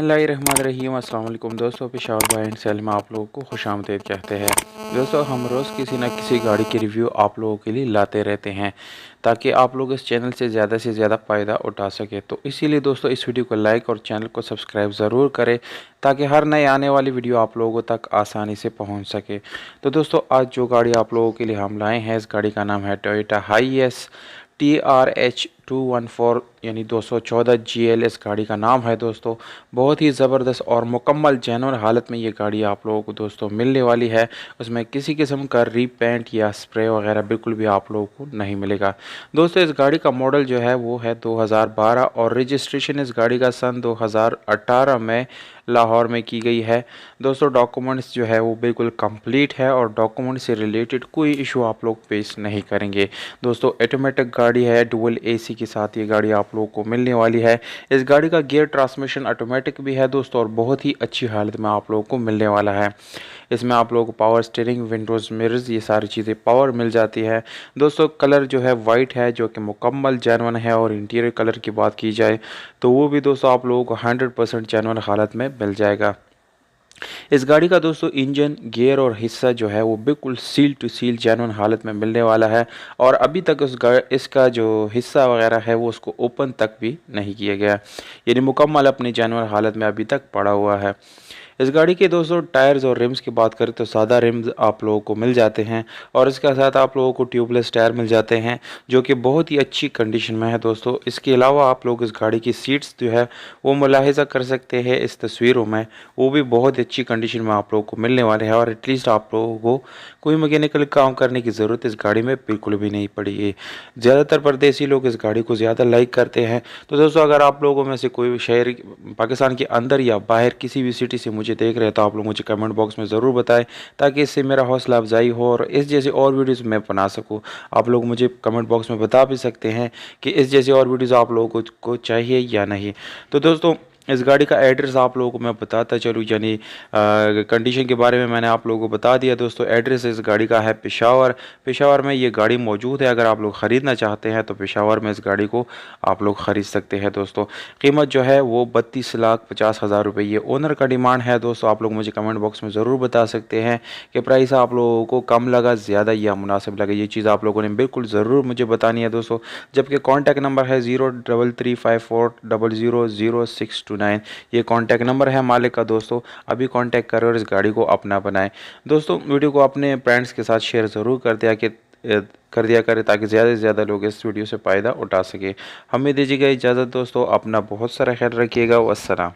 बिस्मिल्लाहिर्रहमानिर्रहीम। अस्सलाम वालेकुम दोस्तों, पेशावर बाय एंड सेल में आप लोगों को खुशामदीद कहते हैं। दोस्तों, हम रोज़ किसी न किसी गाड़ी की रिव्यू आप लोगों के लिए लाते रहते हैं ताकि आप लोग इस चैनल से ज़्यादा फ़ायदा उठा सके। तो इसीलिए दोस्तों इस वीडियो को लाइक और चैनल को सब्सक्राइब ज़रूर करें ताकि हर नए आने वाली वीडियो आप लोगों तक आसानी से पहुँच सके। तो दोस्तों, आज जो गाड़ी आप लोगों के लिए हम लाए हैं, इस गाड़ी का नाम है टोयोटा हाईएस TRH 214 यानी 214 GL इस गाड़ी का नाम है। दोस्तों, बहुत ही ज़बरदस्त और मुकम्मल जेन्युइन हालत में ये गाड़ी आप लोगों को दोस्तों मिलने वाली है। उसमें किसी किस्म का रीपेंट या स्प्रे वगैरह बिल्कुल भी आप लोगों को नहीं मिलेगा। दोस्तों, इस गाड़ी का मॉडल जो है वो है 2012 और रजिस्ट्रेशन इस गाड़ी का सन 2018 में लाहौर में की गई है। दोस्तों, डॉक्यूमेंट्स जो है वो बिल्कुल कंप्लीट है और डॉक्यूमेंट से रिलेटेड कोई इशू आप लोग फेस नहीं करेंगे। दोस्तों, ऑटोमेटिक गाड़ी है, डुअल AC के साथ ये गाड़ी आप लोगों को मिलने वाली है। इस गाड़ी का गियर ट्रांसमिशन ऑटोमेटिक भी है दोस्तों और बहुत ही अच्छी हालत में आप लोगों को मिलने वाला है। इसमें आप लोगों को पावर स्टीयरिंग, विंडोज़ मिरर्स, ये सारी चीज़ें पावर मिल जाती है। दोस्तों, कलर जो है वाइट है जो कि मुकम्मल जेन्युइन है और इंटीरियर कलर की बात की जाए तो वो भी दोस्तों आप लोगों को 100% जेन्युइन हालत में मिल जाएगा। इस गाड़ी का दोस्तों इंजन, गियर और हिस्सा जो है वो बिल्कुल सील टू सील जेन्युइन हालत में मिलने वाला है और अभी तक इसका जो हिस्सा वगैरह है वो उसको ओपन तक भी नहीं किया गया, यानी मुकम्मल अपनी जेन्युइन हालत में अभी तक पड़ा हुआ है। इस गाड़ी के दोस्तों टायर्स और रिम्स की बात करें तो सादा रिम्स आप लोगों को मिल जाते हैं और इसके साथ आप लोगों को ट्यूबलेस टायर मिल जाते हैं जो कि बहुत ही अच्छी कंडीशन में है। दोस्तों, इसके अलावा आप लोग इस गाड़ी की सीट्स जो है वो मुलाहिज़ा कर सकते हैं इस तस्वीरों में, वो भी बहुत अच्छी कंडीशन में आप लोगों को मिलने वाले हैं और एटलीस्ट आप लोगों को कोई मैकेनिकल काम करने की ज़रूरत इस गाड़ी में बिल्कुल भी नहीं पड़ेगी। ज़्यादातर परदेसी लोग इस गाड़ी को ज़्यादा लाइक करते हैं। तो दोस्तों, अगर आप लोगों में से कोई शहर पाकिस्तान के अंदर या बाहर किसी भी सिटी से मुझे देख रहे हैं तो आप लोग मुझे कमेंट बॉक्स में ज़रूर बताएं ताकि इससे मेरा हौसला अफजाई हो और इस जैसे और वीडियोस मैं बना सकूं। आप लोग मुझे कमेंट बॉक्स में बता भी सकते हैं कि इस जैसे और वीडियोस आप लोगों को चाहिए या नहीं। तो दोस्तों, इस गाड़ी का एड्रेस आप लोगों को मैं बताता चलूँ, यानी कंडीशन के बारे में मैंने आप लोगों को बता दिया। दोस्तों, एड्रेस इस गाड़ी का है पेशावर में ये गाड़ी मौजूद है। अगर आप लोग ख़रीदना चाहते हैं तो पेशावर में इस गाड़ी को आप लोग ख़रीद सकते हैं। दोस्तों, कीमत जो है वो 32,50,000 रुपये ये ओनर का डिमांड है। दोस्तों, आप लोग मुझे कमेंट बॉक्स में ज़रूर बता सकते हैं कि प्राइस आप लोगों को कम लगा, ज़्यादा या मुनासिब लगा। ये चीज़ आप लोगों ने बिल्कुल ज़रूर मुझे बतानी है दोस्तों। जबकि कॉन्टैक्ट नंबर है 033540000629। ये कांटेक्ट नंबर है मालिक का। दोस्तों, अभी कांटेक्ट करें और इस गाड़ी को अपना बनाएं। दोस्तों, वीडियो को अपने फ्रेंड्स के साथ शेयर ज़रूर कर दिया करें ताकि ज़्यादा से ज़्यादा लोग इस वीडियो से फ़ायदा उठा सके। हमें दीजिएगा इजाज़त दोस्तों, अपना बहुत सारा ख्याल रखिएगा। वस्सलाम।